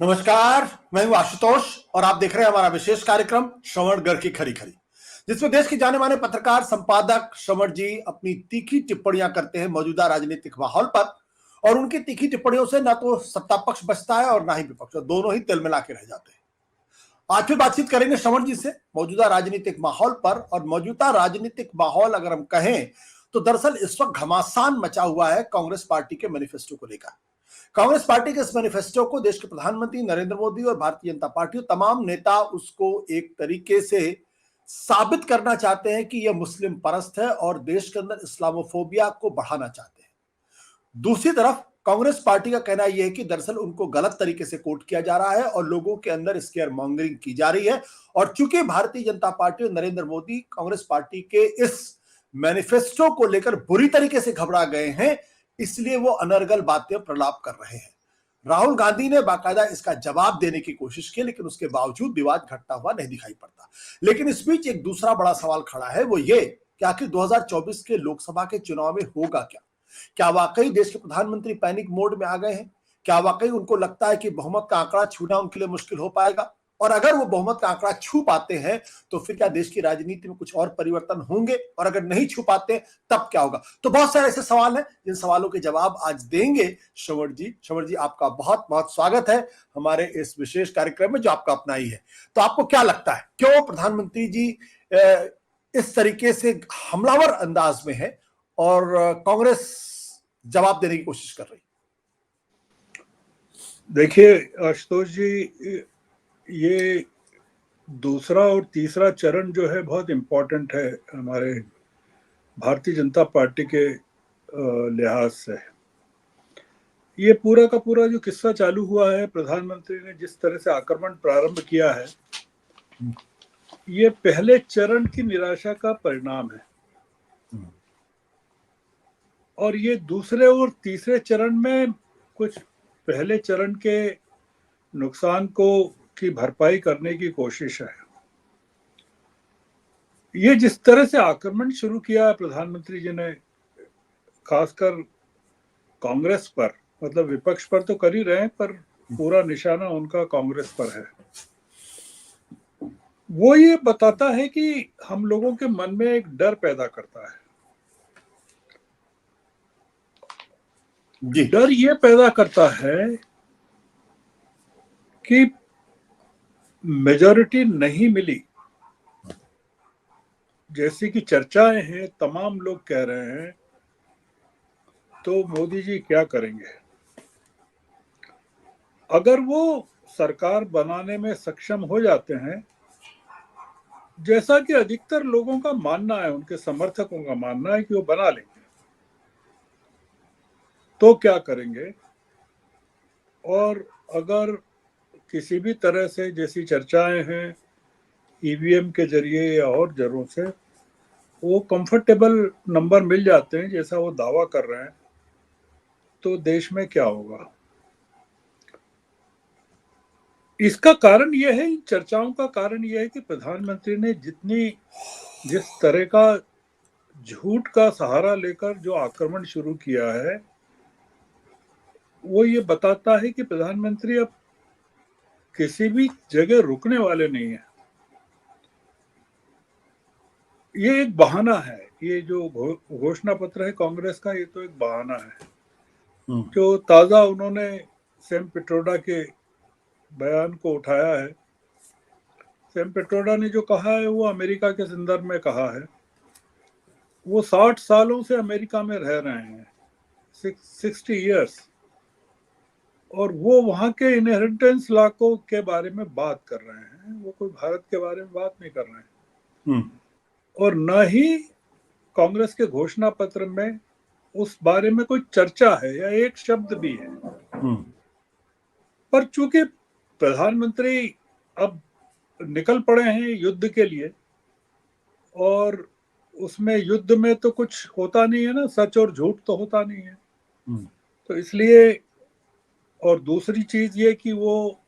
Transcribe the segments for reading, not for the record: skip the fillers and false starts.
नमस्कार। मैं हूं आशुतोष और आप देख रहे हैं हमारा विशेष कार्यक्रम श्रवणगढ़ की खरी खरी, जिसमें देश के जाने माने पत्रकार संपादक श्रवण जी अपनी तीखी टिप्पणियां करते हैं मौजूदा राजनीतिक माहौल पर। और उनकी तीखी टिप्पणियों से ना तो सत्ता पक्ष बचता है और ना ही विपक्ष, दोनों ही तिलमिला के रह जाते हैं। आज फिर बातचीत करेंगे श्रवण जी से मौजूदा राजनीतिक माहौल पर। और मौजूदा राजनीतिक माहौल अगर हम कहें तो दरअसल इस वक्त घमासान मचा हुआ है कांग्रेस पार्टी के मैनिफेस्टो को लेकर। कांग्रेस पार्टी के इस मैनिफेस्टो को देश के प्रधानमंत्री नरेंद्र मोदी और भारतीय जनता पार्टी तमाम नेता उसको एक तरीके से साबित करना चाहते हैं कि यह मुस्लिम परस्त है और देश के अंदर इस्लामोफोबिया को बढ़ाना चाहते हैं। दूसरी तरफ कांग्रेस पार्टी का कहना यह है कि दरअसल उनको गलत तरीके से कोट किया जा रहा है और लोगों के अंदर स्केयर मॉन्गरिंग की जा रही है। और चूंकि भारतीय जनता पार्टी और नरेंद्र मोदी कांग्रेस पार्टी के इस मैनिफेस्टो को लेकर बुरी तरीके से घबरा गए हैं, इसलिए वो अनर्गल बातें प्रलाप कर रहे हैं। राहुल गांधी ने बाकायदा इसका जवाब देने की कोशिश की, लेकिन उसके बावजूद विवाद घटता हुआ नहीं दिखाई पड़ता। लेकिन इस बीच एक दूसरा बड़ा सवाल खड़ा है, वो ये कि आखिर 2024 के लोकसभा के चुनाव में होगा क्या? क्या वाकई देश के प्रधानमंत्री पैनिक मोड में आ गए हैं? क्या वाकई उनको लगता है कि बहुमत का आंकड़ा छूना उनके लिए मुश्किल हो पाएगा? और अगर वो बहुमत का आंकड़ा छू पाते हैं तो फिर क्या देश की राजनीति में कुछ और परिवर्तन होंगे? और अगर नहीं छू पाते तब क्या होगा? तो बहुत सारे ऐसे सवाल हैं जिन सवालों के जवाब आज देंगे श्रवण जी। श्रवण जी, आपका बहुत बहुत स्वागत है हमारे इस विशेष कार्यक्रम में जो आपका अपना ही है। तो आपको क्या लगता है, क्यों प्रधानमंत्री जी इस तरीके से हमलावर अंदाज में है और कांग्रेस जवाब देने की कोशिश कर रही? देखिए आशुतोष जी, ये दूसरा और तीसरा चरण जो है बहुत इम्पोर्टेंट है हमारे भारतीय जनता पार्टी के लिहाज से। ये पूरा का पूरा जो किस्सा चालू हुआ है, प्रधानमंत्री ने जिस तरह से आक्रमण प्रारंभ किया है, ये पहले चरण की निराशा का परिणाम है। और ये दूसरे और तीसरे चरण में कुछ पहले चरण के नुकसान को की भरपाई करने की कोशिश है। ये जिस तरह से आक्रमण शुरू किया प्रधानमंत्री जी ने, खासकर कांग्रेस पर, मतलब विपक्ष पर तो कर ही रहे हैं, पर पूरा निशाना उनका कांग्रेस पर है। वो ये बताता है कि हम लोगों के मन में एक डर पैदा करता है। डर ये पैदा करता है कि मेजॉरिटी नहीं मिली, जैसी कि चर्चाएं हैं, तमाम लोग कह रहे हैं, तो मोदी जी क्या करेंगे? अगर वो सरकार बनाने में सक्षम हो जाते हैं, जैसा कि अधिकतर लोगों का मानना है, उनके समर्थकों का मानना है कि वो बना लेंगे, तो क्या करेंगे? और अगर किसी भी तरह से, जैसी चर्चाएं हैं, ईवीएम के जरिए या और जरूर से वो कंफर्टेबल नंबर मिल जाते हैं, जैसा वो दावा कर रहे हैं, तो देश में क्या होगा? इसका कारण यह है, इन चर्चाओं का कारण यह है कि प्रधानमंत्री ने जिस तरह का झूठ का सहारा लेकर जो आक्रमण शुरू किया है, वो ये बताता है कि प्रधानमंत्री अब किसी भी जगह रुकने वाले नहीं है। ये एक बहाना है, ये जो घोषणा पत्र है कांग्रेस का, ये तो एक बहाना है। जो ताजा उन्होंने सैम पिट्रोडा के बयान को उठाया है, सैम पिट्रोडा ने जो कहा है वो अमेरिका के संदर्भ में कहा है। वो 60 सालों से अमेरिका में रह रहे हैं, 60 इयर्स, और वो वहां के इनहेरिटेंस लॉ के बारे में बात कर रहे हैं। वो कोई भारत के बारे में बात नहीं कर रहे हैं। और न ही कांग्रेस के घोषणा पत्र में उस बारे में कोई चर्चा है या एक शब्द भी है। पर चूंकि प्रधानमंत्री अब निकल पड़े हैं युद्ध के लिए, और उसमें युद्ध में तो कुछ होता नहीं है ना, सच और झूठ तो होता नहीं है। तो इसलिए, और दूसरी चीज ये कि वो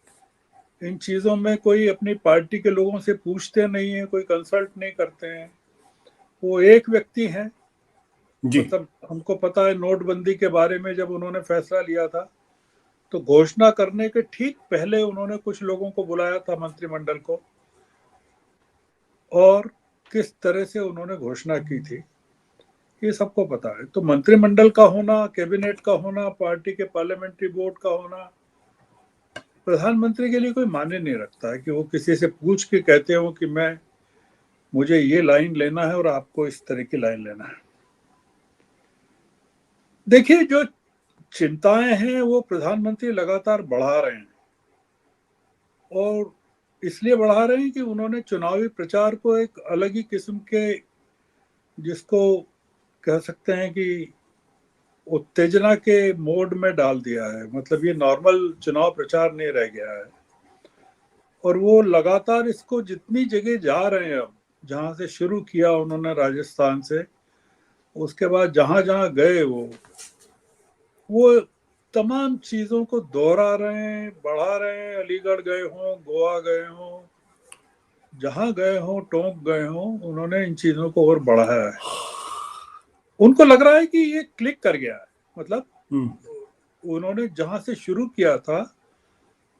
इन चीजों में कोई अपनी पार्टी के लोगों से पूछते नहीं है, कोई कंसल्ट नहीं करते हैं। वो एक व्यक्ति है, मतलब हमको पता है नोटबंदी के बारे में जब उन्होंने फैसला लिया था, तो घोषणा करने के ठीक पहले उन्होंने कुछ लोगों को बुलाया था मंत्रिमंडल को, और किस तरह से उन्होंने घोषणा की थी ये सबको पता है। तो मंत्रिमंडल का होना, कैबिनेट का होना, पार्टी के पार्लियामेंट्री बोर्ड का होना प्रधानमंत्री के लिए कोई मायने नहीं रखता है कि वो किसी से पूछ के कहते हो कि मुझे ये लाइन लेना है और आपको इस तरह की लाइन लेना है। देखिए, जो चिंताएं हैं वो प्रधानमंत्री लगातार बढ़ा रहे हैं, और इसलिए बढ़ा रहे हैं कि उन्होंने चुनावी प्रचार को एक अलग ही किस्म के, जिसको कह सकते हैं कि उत्तेजना के मोड में डाल दिया है। मतलब ये नॉर्मल चुनाव प्रचार नहीं रह गया है, और वो लगातार इसको जितनी जगह जा रहे हैं, अब जहां से शुरू किया उन्होंने राजस्थान से, उसके बाद जहां जहां गए वो तमाम चीजों को दोहरा रहे हैं, बढ़ा रहे हैं। अलीगढ़ गए हों, गोवा गए हों, जहां गए हों, टोंक गए हों, उन्होंने इन चीजों को और बढ़ाया है। उनको लग रहा है कि ये क्लिक कर गया है। मतलब उन्होंने जहां से शुरू किया था,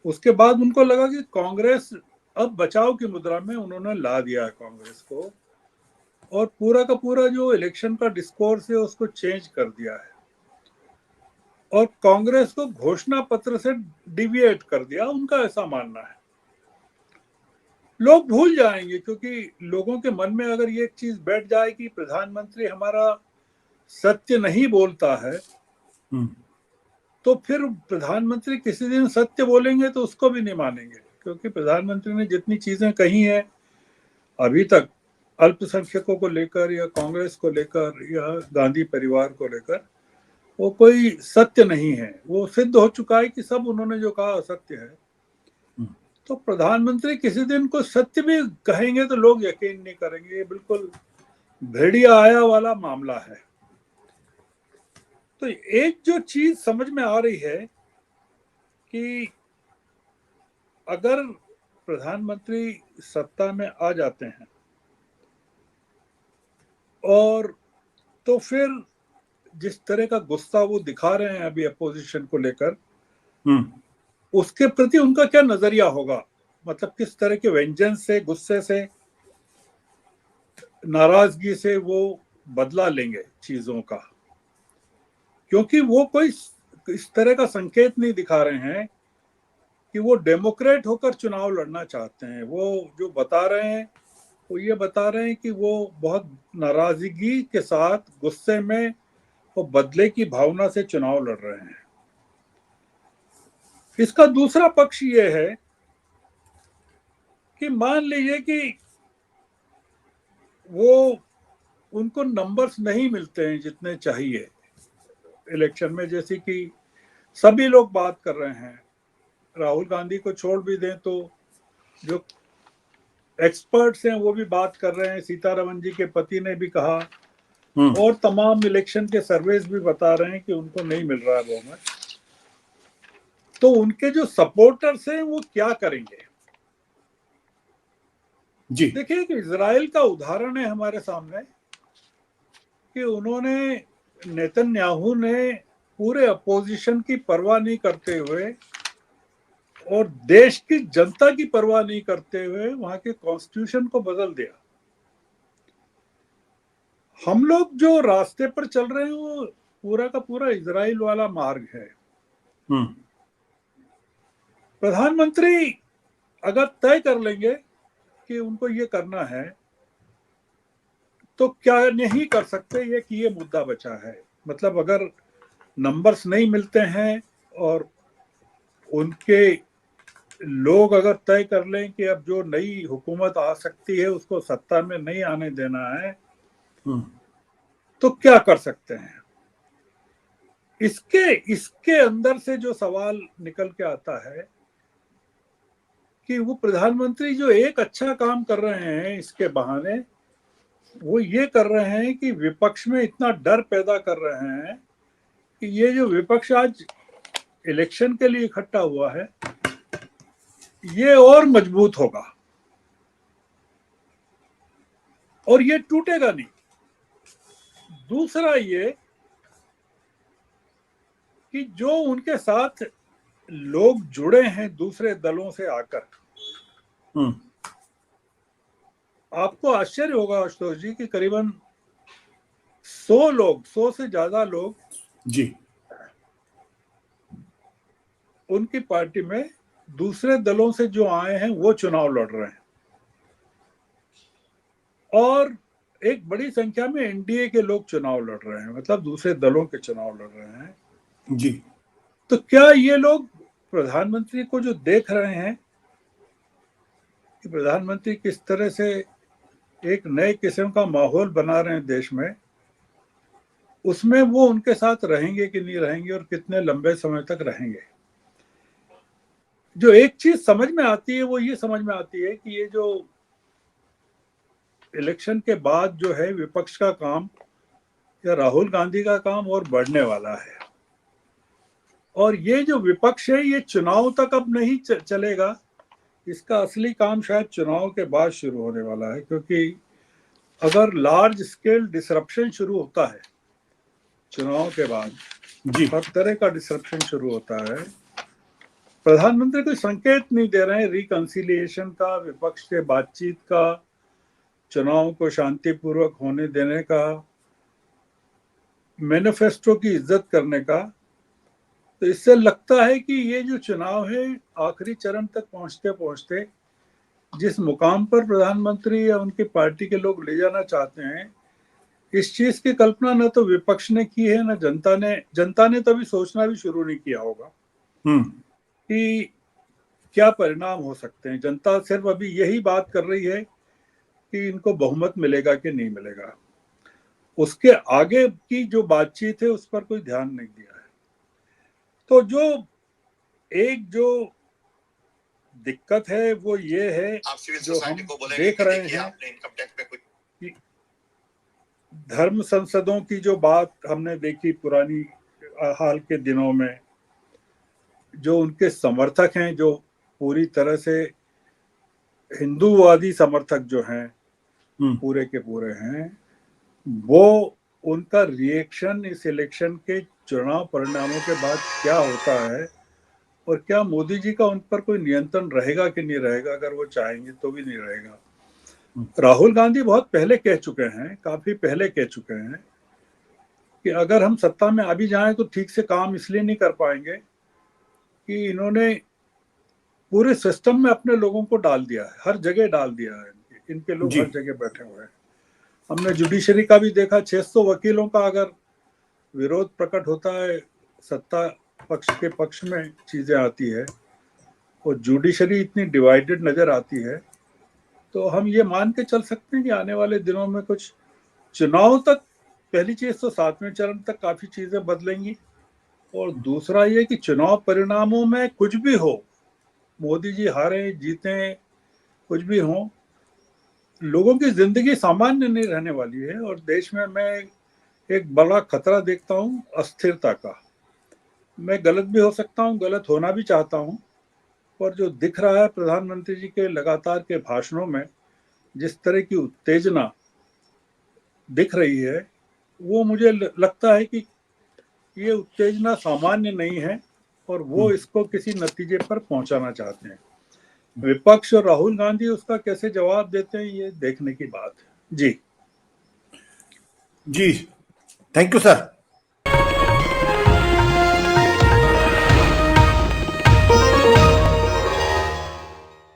उसके बाद उनको लगा कि कांग्रेस, अब बचाव की मुद्रा में उन्होंने ला दिया है कांग्रेस को, और पूरा का पूरा जो इलेक्शन का डिस्कोर्स है उसको चेंज कर दिया है, और कांग्रेस को घोषणा पत्र से डिविएट कर दिया, उनका ऐसा मानना है। लोग भूल जाएंगे, क्योंकि लोगों के मन में अगर ये एक चीज बैठ जाए कि प्रधानमंत्री हमारा सत्य नहीं बोलता है, तो फिर प्रधानमंत्री किसी दिन सत्य बोलेंगे तो उसको भी नहीं मानेंगे। क्योंकि प्रधानमंत्री ने जितनी चीजें कही हैं अभी तक, अल्पसंख्यकों को लेकर या कांग्रेस को लेकर या गांधी परिवार को लेकर, वो कोई सत्य नहीं है। वो सिद्ध हो चुका है कि सब उन्होंने जो कहा असत्य है। तो प्रधानमंत्री किसी दिन को सत्य भी कहेंगे तो लोग यकीन नहीं करेंगे। ये बिल्कुल भेड़िया आया वाला मामला है। तो एक जो चीज समझ में आ रही है कि अगर प्रधानमंत्री सत्ता में आ जाते हैं, और तो फिर जिस तरह का गुस्सा वो दिखा रहे हैं अभी अपोजिशन को लेकर, उसके प्रति उनका क्या नजरिया होगा। मतलब किस तरह के वेंजेंस से, गुस्से से, नाराजगी से वो बदला लेंगे चीजों का। क्योंकि वो कोई इस तरह का संकेत नहीं दिखा रहे हैं कि वो डेमोक्रेट होकर चुनाव लड़ना चाहते हैं। वो जो बता रहे हैं वो ये बता रहे हैं कि वो बहुत नाराजगी के साथ, गुस्से में, वो बदले की भावना से चुनाव लड़ रहे हैं। इसका दूसरा पक्ष ये है कि मान लीजिए कि वो, उनको नंबर्स नहीं मिलते हैं जितने चाहिए इलेक्शन में। जैसे कि सभी लोग बात कर रहे हैं, राहुल गांधी को छोड़ भी दें तो जो एक्सपर्ट्स हैं वो भी बात कर रहे हैं, सीतारमन जी के पति ने भी कहा, और तमाम इलेक्शन के सर्वेस भी बता रहे हैं कि उनको नहीं मिल रहा है बहुमत। तो उनके जो सपोर्टर्स हैं वो क्या करेंगे। जी देखिए कि इजराइल का उदाहरण है हमारे सामने कि उन्होंने, नेतन्याहू ने पूरे अपोजिशन की परवाह नहीं करते हुए और देश की जनता की परवाह नहीं करते हुए वहां के कॉन्स्टिट्यूशन को बदल दिया। हम लोग जो रास्ते पर चल रहे हैं वो पूरा का पूरा इजराइल वाला मार्ग है। प्रधानमंत्री अगर तय कर लेंगे कि उनको ये करना है, तो क्या नहीं कर सकते, ये कि ये मुद्दा बचा है। मतलब अगर नंबर्स नहीं मिलते हैं और उनके लोग अगर तय कर लें कि अब जो नई हुकूमत आ सकती है उसको सत्ता में नहीं आने देना है, तो क्या कर सकते हैं। इसके अंदर से जो सवाल निकल के आता है कि वो प्रधानमंत्री जो एक अच्छा काम कर रहे हैं इसके बहाने, वो ये कर रहे हैं कि विपक्ष में इतना डर पैदा कर रहे हैं कि ये जो विपक्ष आज इलेक्शन के लिए इकट्ठा हुआ है ये और मजबूत होगा और ये टूटेगा नहीं। दूसरा ये कि जो उनके साथ लोग जुड़े हैं दूसरे दलों से आकर। आपको आश्चर्य होगा आशुतोष जी कि करीबन 100 से ज्यादा लोग जी उनकी पार्टी में दूसरे दलों से जो आए हैं वो चुनाव लड़ रहे हैं, और एक बड़ी संख्या में एनडीए के लोग चुनाव लड़ रहे हैं, मतलब दूसरे दलों के चुनाव लड़ रहे हैं। जी तो क्या ये लोग प्रधानमंत्री को जो देख रहे हैं कि प्रधानमंत्री किस तरह से एक नए किस्म का माहौल बना रहे हैं देश में, उसमें वो उनके साथ रहेंगे कि नहीं रहेंगे और कितने लंबे समय तक रहेंगे? जो एक चीज समझ में आती है वो ये समझ में आती है कि ये जो इलेक्शन के बाद जो है विपक्ष का काम या राहुल गांधी का काम और बढ़ने वाला है, और ये जो विपक्ष है ये चुनाव तक अब नहीं चलेगा। इसका असली काम शायद चुनाव के बाद शुरू होने वाला है, क्योंकि अगर लार्ज स्केल डिसरप्शन शुरू होता है चुनाव के बाद, जी हर तरह का डिसरप्शन शुरू होता है, प्रधानमंत्री कोई संकेत नहीं दे रहे हैं रिकंसिलिएशन का, विपक्ष से बातचीत का, चुनाव को शांतिपूर्वक होने देने का, मैनिफेस्टो की इज्जत करने का, तो इससे लगता है कि ये जो चुनाव है आखिरी चरण तक पहुंचते पहुंचते जिस मुकाम पर प्रधानमंत्री या उनकी पार्टी के लोग ले जाना चाहते हैं, इस चीज की कल्पना न तो विपक्ष ने की है, न जनता ने तो अभी सोचना भी शुरू नहीं किया होगा कि क्या परिणाम हो सकते हैं। जनता सिर्फ अभी यही बात कर रही है कि इनको बहुमत मिलेगा कि नहीं मिलेगा, उसके आगे की जो बातचीत है उस पर कोई ध्यान नहीं दिया है। तो जो दिक्कत है वो ये है जो हम देख रहे हैं कि धर्म संसदों की जो बात हमने देखी पुरानी हाल के दिनों में, जो उनके समर्थक हैं जो पूरी तरह से हिंदूवादी समर्थक जो हैं पूरे के पूरे हैं, वो उनका रिएक्शन इस इलेक्शन के चुनाव परिणामों के बाद क्या होता है, और क्या मोदी जी का उन पर कोई नियंत्रण रहेगा कि नहीं रहेगा, अगर वो चाहेंगे तो भी नहीं रहेगा। राहुल गांधी बहुत पहले कह चुके हैं, काफी पहले कह चुके हैं कि अगर हम सत्ता में आ भी जाएं तो ठीक से काम इसलिए नहीं कर पाएंगे कि इन्होंने पूरे सिस्टम में अपने लोगों को डाल दिया है, हर जगह डाल दिया है, इनके लोग हर जगह बैठे हुए हैं। हमने जुडिशरी का भी देखा, 600 वकीलों का अगर विरोध प्रकट होता है, सत्ता पक्ष के पक्ष में चीजें आती है और जुडिशरी इतनी डिवाइडेड नजर आती है, तो हम ये मान के चल सकते हैं कि आने वाले दिनों में कुछ चुनाव तक, पहली चीज तो 7वें चरण तक काफी चीजें बदलेंगी, और दूसरा ये कि चुनाव परिणामों में कुछ भी हो, मोदी जी हारे जीते कुछ भी हो, लोगों की जिंदगी सामान्य नहीं रहने वाली है, और देश में मैं एक बड़ा खतरा देखता हूँ अस्थिरता का। मैं गलत भी हो सकता हूँ, गलत होना भी चाहता हूँ, पर जो दिख रहा है प्रधानमंत्री जी के लगातार के भाषणों में जिस तरह की उत्तेजना दिख रही है, वो मुझे लगता है कि ये उत्तेजना सामान्य नहीं है और वो इसको किसी नतीजे पर पहुंचाना चाहते हैं। विपक्ष और राहुल गांधी उसका कैसे जवाब देते हैं ये देखने की बात है। जी जी, थैंक यू सर।